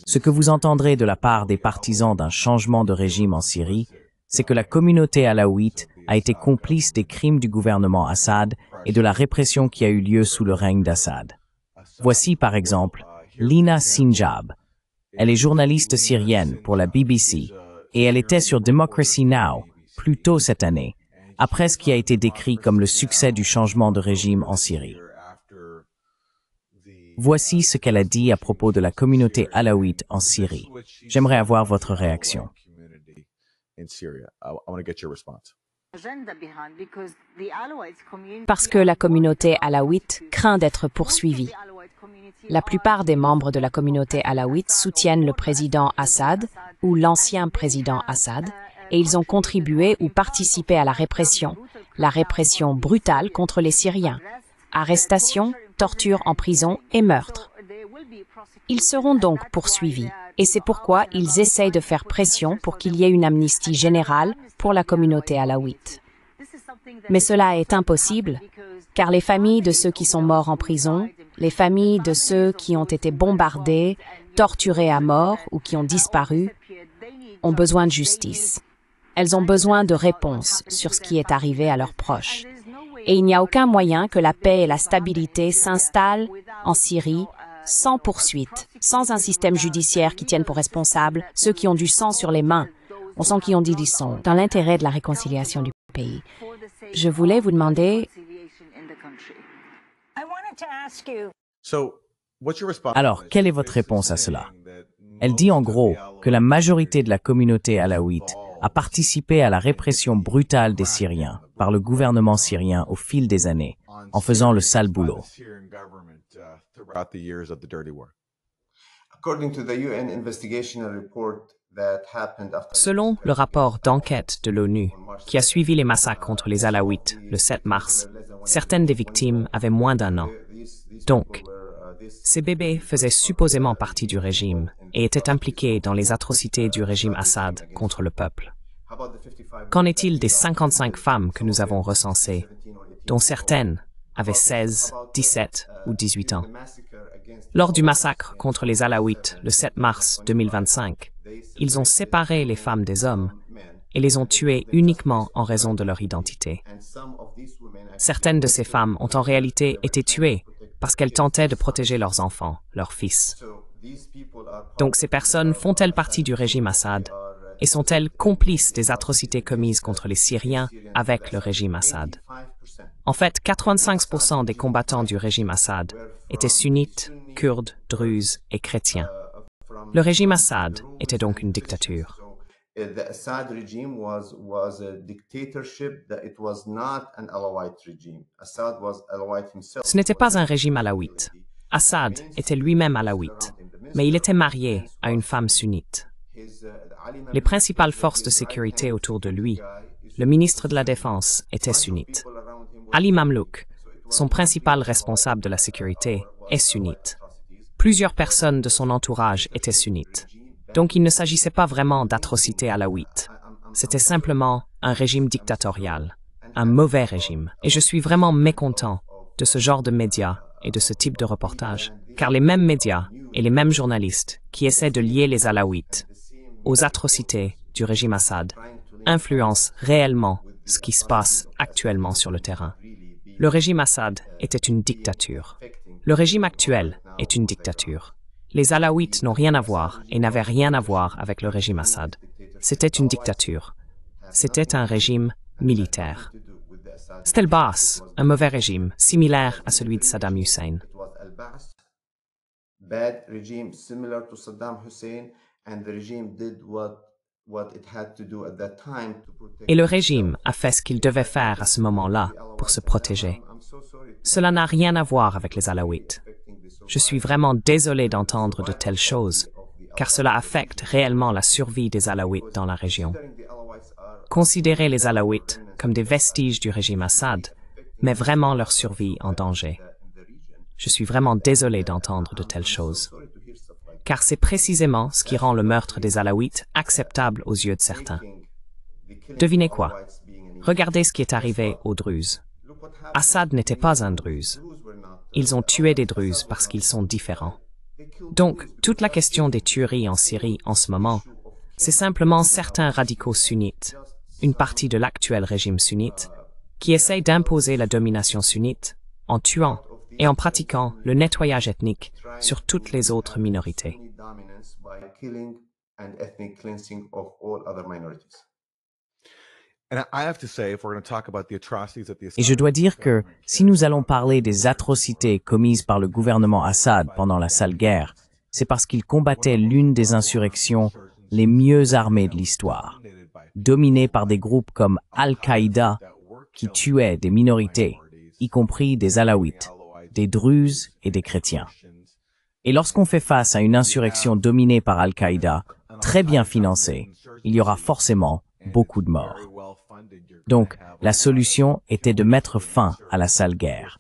Ce que vous entendrez de la part des partisans d'un changement de régime en Syrie, c'est que la communauté alaouite a été complice des crimes du gouvernement Assad et de la répression qui a eu lieu sous le règne d'Assad. Voici par exemple Lina Sinjab. Elle est journaliste syrienne pour la BBC et elle était sur Democracy Now! Plus tôt cette année, après ce qui a été décrit comme le succès du changement de régime en Syrie. Voici ce qu'elle a dit à propos de la communauté alaouite en Syrie. J'aimerais avoir votre réaction. Parce que la communauté alaouite craint d'être poursuivie. La plupart des membres de la communauté alaouite soutiennent le président Assad ou l'ancien président Assad, et ils ont contribué ou participé à la répression brutale contre les Syriens, arrestations, torture en prison et meurtres. Ils seront donc poursuivis, et c'est pourquoi ils essayent de faire pression pour qu'il y ait une amnistie générale pour la communauté alaouite. Mais cela est impossible, car les familles de ceux qui sont morts en prison, les familles de ceux qui ont été bombardés, torturés à mort ou qui ont disparu, ont besoin de justice. Elles ont besoin de réponses sur ce qui est arrivé à leurs proches. Et il n'y a aucun moyen que la paix et la stabilité s'installent en Syrie sans poursuite, sans un système judiciaire qui tienne pour responsable ceux qui ont du sang sur les mains. On sent qu'ils ont dit du sang, dans l'intérêt de la réconciliation du pays. Je voulais vous demander... Alors, quelle est votre réponse à cela? Elle dit en gros que la majorité de la communauté alaouite a participé à la répression brutale des Syriens par le gouvernement syrien au fil des années, en faisant le sale boulot. Selon le rapport d'enquête de l'ONU qui a suivi les massacres contre les Alaouites le 7 mars, certaines des victimes avaient moins d'1 an. Donc, ces bébés faisaient supposément partie du régime et étaient impliqués dans les atrocités du régime Assad contre le peuple. Qu'en est-il des 55 femmes que nous avons recensées, dont certaines avaient 16, 17 ou 18 ans? Lors du massacre contre les Alaouites le 7 mars 2025, ils ont séparé les femmes des hommes et les ont tuées uniquement en raison de leur identité. Certaines de ces femmes ont en réalité été tuées parce qu'elles tentaient de protéger leurs enfants, leurs fils. Donc ces personnes font-elles partie du régime Assad et sont-elles complices des atrocités commises contre les Syriens avec le régime Assad? En fait, 85% des combattants du régime Assad étaient sunnites, kurdes, druzes et chrétiens. Le régime Assad était donc une dictature. Ce n'était pas un régime alaouite. Assad était lui-même alaouite, mais il était marié à une femme sunnite. Les principales forces de sécurité autour de lui, le ministre de la Défense, était sunnite. Ali Mamlouk, son principal responsable de la sécurité, est sunnite. Plusieurs personnes de son entourage étaient sunnites. Donc il ne s'agissait pas vraiment d'atrocités alaouites. C'était simplement un régime dictatorial, un mauvais régime. Et je suis vraiment mécontent de ce genre de médias et de ce type de reportage, car les mêmes médias et les mêmes journalistes qui essaient de lier les alaouites aux atrocités du régime Assad influencent réellement ce qui se passe actuellement sur le terrain. Le régime Assad était une dictature. Le régime actuel est une dictature. Les Alaouites n'ont rien à voir et n'avaient rien à voir avec le régime Assad. C'était une dictature. C'était un régime militaire. C'était le Baas, un mauvais régime, similaire à celui de Saddam Hussein. Et le régime a fait ce qu'il devait faire à ce moment-là pour se protéger. Cela n'a rien à voir avec les Alaouites. Je suis vraiment désolé d'entendre de telles choses, car cela affecte réellement la survie des Alaouites dans la région. Considérer les Alaouites comme des vestiges du régime Assad met vraiment leur survie en danger. Je suis vraiment désolé d'entendre de telles choses, car c'est précisément ce qui rend le meurtre des Alaouites acceptable aux yeux de certains. Devinez quoi? Regardez ce qui est arrivé aux Druzes. Assad n'était pas un Druze. Ils ont tué des Druzes parce qu'ils sont différents. Donc, toute la question des tueries en Syrie en ce moment, c'est simplement certains radicaux sunnites, une partie de l'actuel régime sunnite, qui essayent d'imposer la domination sunnite en tuant et en pratiquant le nettoyage ethnique sur toutes les autres minorités. Et je dois dire que si nous allons parler des atrocités commises par le gouvernement Assad pendant la sale guerre, c'est parce qu'il combattait l'une des insurrections les mieux armées de l'histoire, dominée par des groupes comme Al-Qaïda qui tuaient des minorités, y compris des Alaouites, des Druzes et des chrétiens. Et lorsqu'on fait face à une insurrection dominée par Al-Qaïda, très bien financée, il y aura forcément beaucoup de morts. Donc, la solution était de mettre fin à la sale guerre.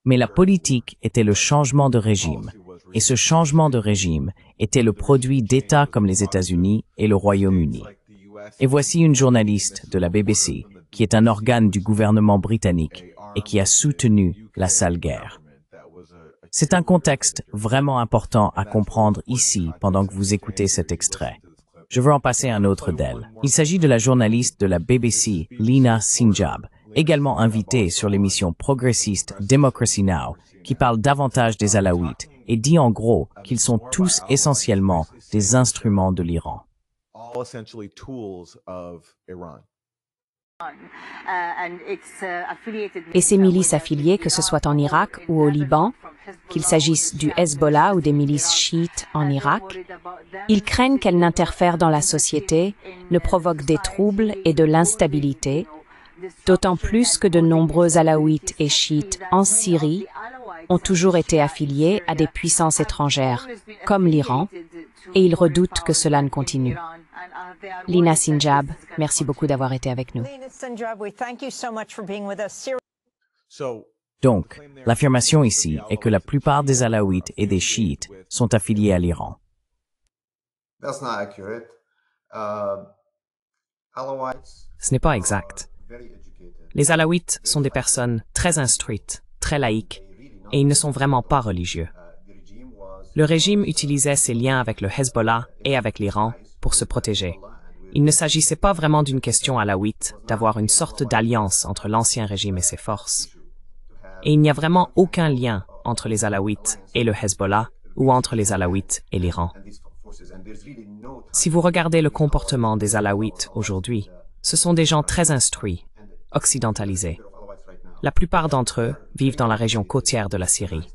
Mais la politique était le changement de régime, et ce changement de régime était le produit d'États comme les États-Unis et le Royaume-Uni. Et voici une journaliste de la BBC, qui est un organe du gouvernement britannique et qui a soutenu la sale guerre. C'est un contexte vraiment important à comprendre ici pendant que vous écoutez cet extrait. Je veux en passer un autre d'elle. Il s'agit de la journaliste de la BBC, Lina Sinjab, également invitée sur l'émission progressiste Democracy Now!, qui parle davantage des Alaouites et dit en gros qu'ils sont tous essentiellement des instruments de l'Iran. Et ces milices affiliées, que ce soit en Irak ou au Liban, qu'il s'agisse du Hezbollah ou des milices chiites en Irak, ils craignent qu'elles n'interfèrent dans la société, ne provoquent des troubles et de l'instabilité, d'autant plus que de nombreux alaouites et chiites en Syrie ont toujours été affiliés à des puissances étrangères, comme l'Iran, et ils redoutent que cela ne continue. Lina Sinjab, merci beaucoup d'avoir été avec nous. Donc, l'affirmation ici est que la plupart des Alaouites et des chiites sont affiliés à l'Iran. Ce n'est pas exact. Les Alaouites sont des personnes très instruites, très laïques, et ils ne sont vraiment pas religieux. Le régime utilisait ses liens avec le Hezbollah et avec l'Iran pour se protéger. Il ne s'agissait pas vraiment d'une question alaouite, d'avoir une sorte d'alliance entre l'ancien régime et ses forces. Et il n'y a vraiment aucun lien entre les Alaouites et le Hezbollah ou entre les Alaouites et l'Iran. Si vous regardez le comportement des Alaouites aujourd'hui, ce sont des gens très instruits, occidentalisés. La plupart d'entre eux vivent dans la région côtière de la Syrie,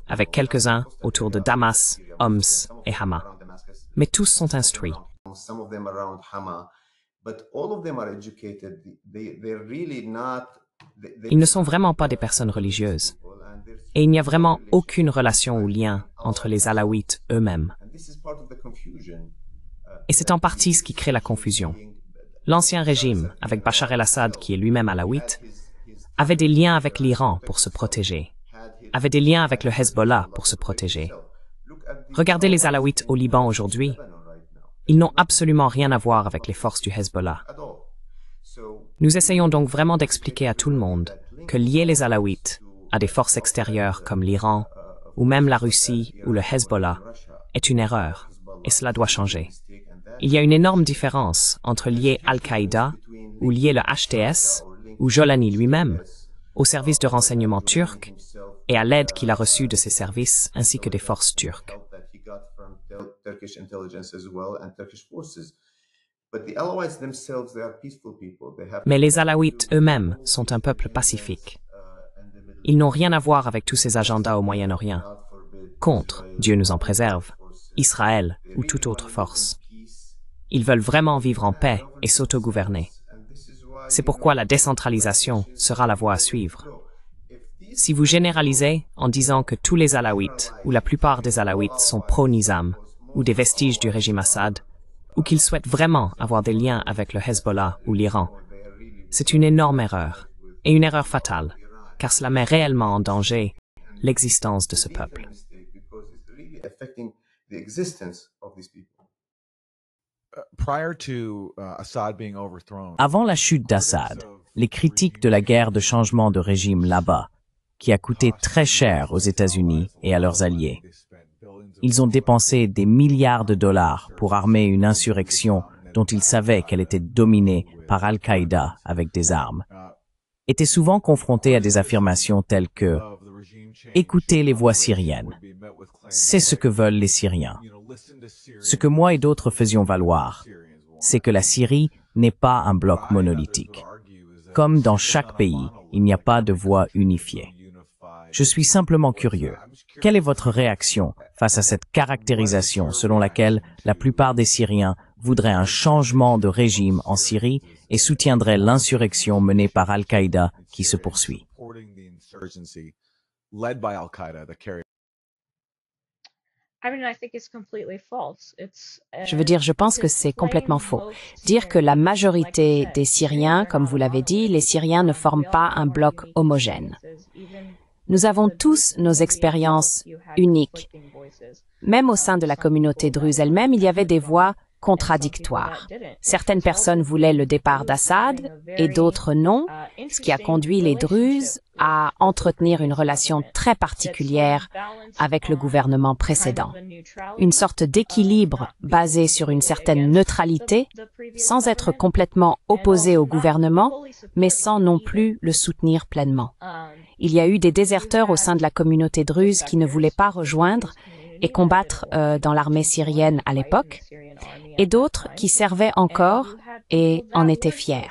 avec quelques-uns autour de Damas, Homs et Hama. Mais tous sont instruits. Ils ne sont vraiment pas des personnes religieuses. Et il n'y a vraiment aucune relation ou lien entre les Alaouites eux-mêmes. Et c'est en partie ce qui crée la confusion. L'ancien régime, avec Bachar el-Assad, qui est lui-même alaouite, avait des liens avec l'Iran pour se protéger, avait des liens avec le Hezbollah pour se protéger. Regardez les Alaouites au Liban aujourd'hui. Ils n'ont absolument rien à voir avec les forces du Hezbollah. Nous essayons donc vraiment d'expliquer à tout le monde que lier les Alaouites à des forces extérieures comme l'Iran, ou même la Russie ou le Hezbollah, est une erreur, et cela doit changer. Il y a une énorme différence entre lier Al-Qaïda ou lier le HTS ou Jolani lui-même au service de renseignement turc et à l'aide qu'il a reçue de ces services ainsi que des forces turques. Mais les Alaouites eux-mêmes sont un peuple pacifique. Ils n'ont rien à voir avec tous ces agendas au Moyen-Orient, contre, Dieu nous en préserve, Israël ou toute autre force. Ils veulent vraiment vivre en paix et s'autogouverner. C'est pourquoi la décentralisation sera la voie à suivre. Si vous généralisez en disant que tous les Alaouites ou la plupart des Alaouites sont pro-Nizam ou des vestiges du régime Assad, ou qu'ils souhaitent vraiment avoir des liens avec le Hezbollah ou l'Iran, c'est une énorme erreur, et une erreur fatale, car cela met réellement en danger l'existence de ce peuple. Avant la chute d'Assad, les critiques de la guerre de changement de régime là-bas, qui a coûté très cher aux États-Unis et à leurs alliés. Ils ont dépensé des milliards de dollars pour armer une insurrection dont ils savaient qu'elle était dominée par Al-Qaïda avec des armes, étaient souvent confrontés à des affirmations telles que « Écoutez les voix syriennes, c'est ce que veulent les Syriens ». Ce que moi et d'autres faisions valoir, c'est que la Syrie n'est pas un bloc monolithique. Comme dans chaque pays, il n'y a pas de voix unifiée. Je suis simplement curieux. Quelle est votre réaction face à cette caractérisation selon laquelle la plupart des Syriens voudraient un changement de régime en Syrie et soutiendraient l'insurrection menée par Al-Qaïda qui se poursuit? Je pense que c'est complètement faux. Dire que la majorité des Syriens, comme vous l'avez dit, les Syriens ne forment pas un bloc homogène. Nous avons tous nos expériences uniques. Même au sein de la communauté druze elle-même, il y avait des voix contradictoires. Certaines personnes voulaient le départ d'Assad et d'autres non, ce qui a conduit les Druzes à entretenir une relation très particulière avec le gouvernement précédent. Une sorte d'équilibre basé sur une certaine neutralité, sans être complètement opposé au gouvernement, mais sans non plus le soutenir pleinement. Il y a eu des déserteurs au sein de la communauté druze qui ne voulaient pas rejoindre et combattre dans l'armée syrienne à l'époque, et d'autres qui servaient encore et en étaient fiers.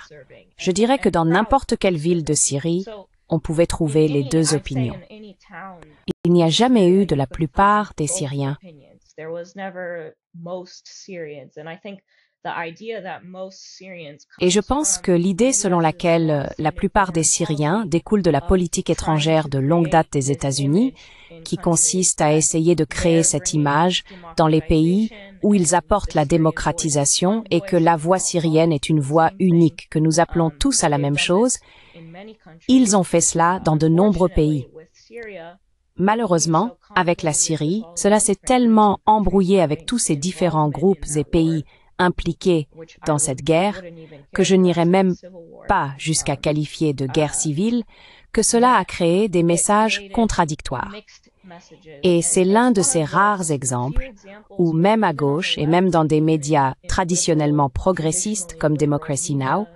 Je dirais que dans n'importe quelle ville de Syrie, on pouvait trouver les deux opinions. Il n'y a jamais eu de la plupart des Syriens. Et je pense que l'idée selon laquelle la plupart des Syriens découle de la politique étrangère de longue date des États-Unis, qui consiste à essayer de créer cette image dans les pays où ils apportent la démocratisation et que la voix syrienne est une voix unique, que nous appelons tous à la même chose, ils ont fait cela dans de nombreux pays. Malheureusement, avec la Syrie, cela s'est tellement embrouillé avec tous ces différents groupes et pays impliqués dans cette guerre, que je n'irai même pas jusqu'à qualifier de guerre civile, que cela a créé des messages contradictoires. Et c'est l'un de ces rares exemples où même à gauche et même dans des médias traditionnellement progressistes comme Democracy Now!,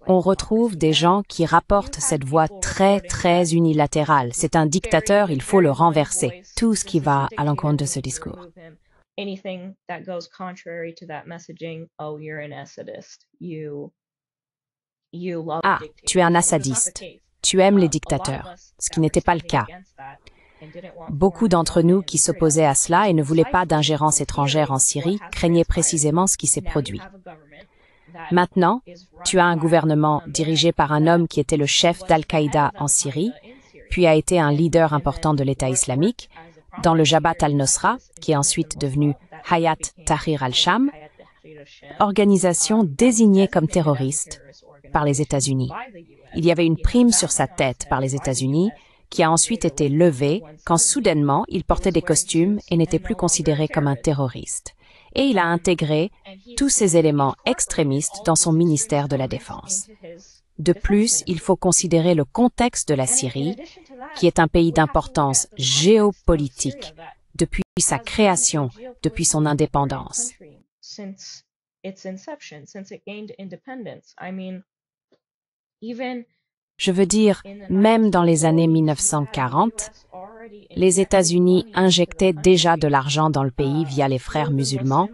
on retrouve des gens qui rapportent cette voix très, très unilatérale. C'est un dictateur, il faut le renverser. Tout ce qui va à l'encontre de ce discours. Ah, tu es un assadiste. Tu aimes les dictateurs, ce qui n'était pas le cas. Beaucoup d'entre nous qui s'opposaient à cela et ne voulaient pas d'ingérence étrangère en Syrie craignaient précisément ce qui s'est produit. Maintenant, tu as un gouvernement dirigé par un homme qui était le chef d'Al-Qaïda en Syrie, puis a été un leader important de l'État islamique, dans le Jabhat al-Nusra, qui est ensuite devenu Hayat Tahrir al-Sham, organisation désignée comme terroriste par les États-Unis. Il y avait une prime sur sa tête par les États-Unis, qui a ensuite été levée quand soudainement il portait des costumes et n'était plus considéré comme un terroriste. Et il a intégré tous ces éléments extrémistes dans son ministère de la Défense. De plus, il faut considérer le contexte de la Syrie, qui est un pays d'importance géopolitique depuis sa création, depuis son indépendance. Je veux dire, même dans les années 1940, les États-Unis injectaient déjà de l'argent dans le pays via les frères musulmans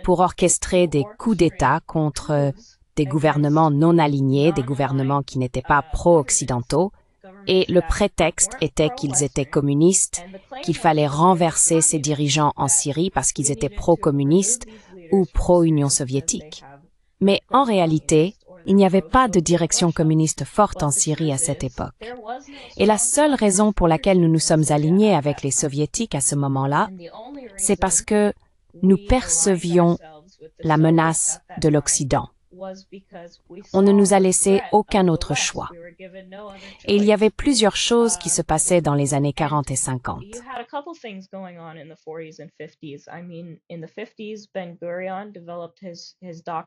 pour orchestrer des coups d'État contre des gouvernements non alignés, des gouvernements qui n'étaient pas pro-occidentaux, et le prétexte était qu'ils étaient communistes, qu'il fallait renverser ces dirigeants en Syrie parce qu'ils étaient pro-communistes ou pro-Union soviétique. Mais en réalité, il n'y avait pas de direction communiste forte en Syrie à cette époque. Et la seule raison pour laquelle nous nous sommes alignés avec les soviétiques à ce moment-là, c'est parce que nous percevions la menace de l'Occident. On ne nous a laissé aucun autre choix. Et il y avait plusieurs choses qui se passaient dans les années 40 et 50.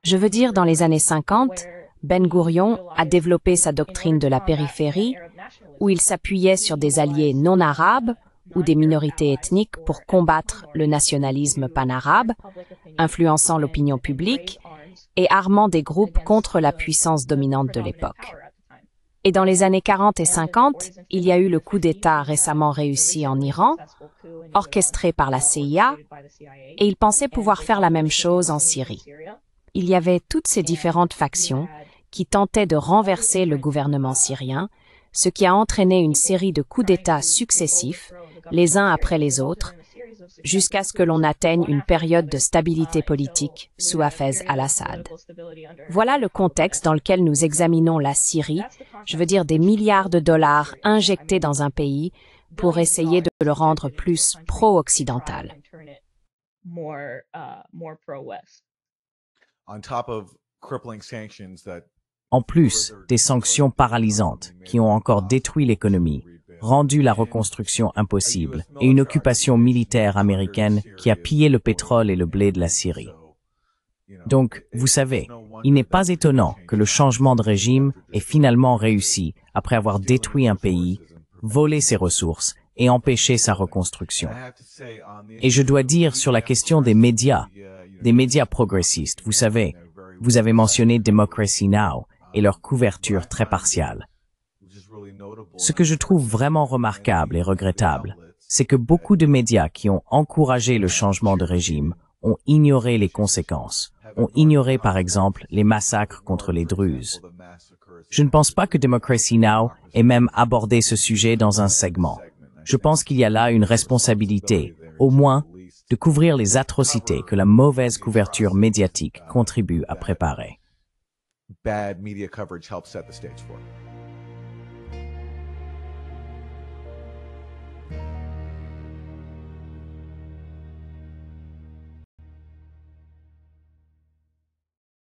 Je veux dire, dans les années 50, Ben Gurion a développé sa doctrine de la périphérie, où il s'appuyait sur des alliés non arabes ou des minorités ethniques pour combattre le nationalisme panarabe, influençant l'opinion publique et armant des groupes contre la puissance dominante de l'époque. Et dans les années 40 et 50, il y a eu le coup d'État récemment réussi en Iran, orchestré par la CIA, et il pensait pouvoir faire la même chose en Syrie. Il y avait toutes ces différentes factions qui tentaient de renverser le gouvernement syrien, ce qui a entraîné une série de coups d'État successifs, les uns après les autres, jusqu'à ce que l'on atteigne une période de stabilité politique sous Hafez al-Assad. Voilà le contexte dans lequel nous examinons la Syrie, je veux dire des milliards de dollars injectés dans un pays pour essayer de le rendre plus pro-occidental. En plus des sanctions paralysantes qui ont encore détruit l'économie, rendu la reconstruction impossible, et une occupation militaire américaine qui a pillé le pétrole et le blé de la Syrie. Donc, vous savez, il n'est pas étonnant que le changement de régime ait finalement réussi après avoir détruit un pays, volé ses ressources et empêché sa reconstruction. Et je dois dire sur la question des médias progressistes, vous savez, vous avez mentionné Democracy Now! Et leur couverture très partiale. Ce que je trouve vraiment remarquable et regrettable, c'est que beaucoup de médias qui ont encouragé le changement de régime ont ignoré les conséquences, ont ignoré par exemple les massacres contre les Druzes. Je ne pense pas que Democracy Now! Ait même abordé ce sujet dans un segment. Je pense qu'il y a là une responsabilité, au moins, de couvrir les atrocités que la mauvaise couverture médiatique contribue à préparer. Bad media coverage helps set the stage for.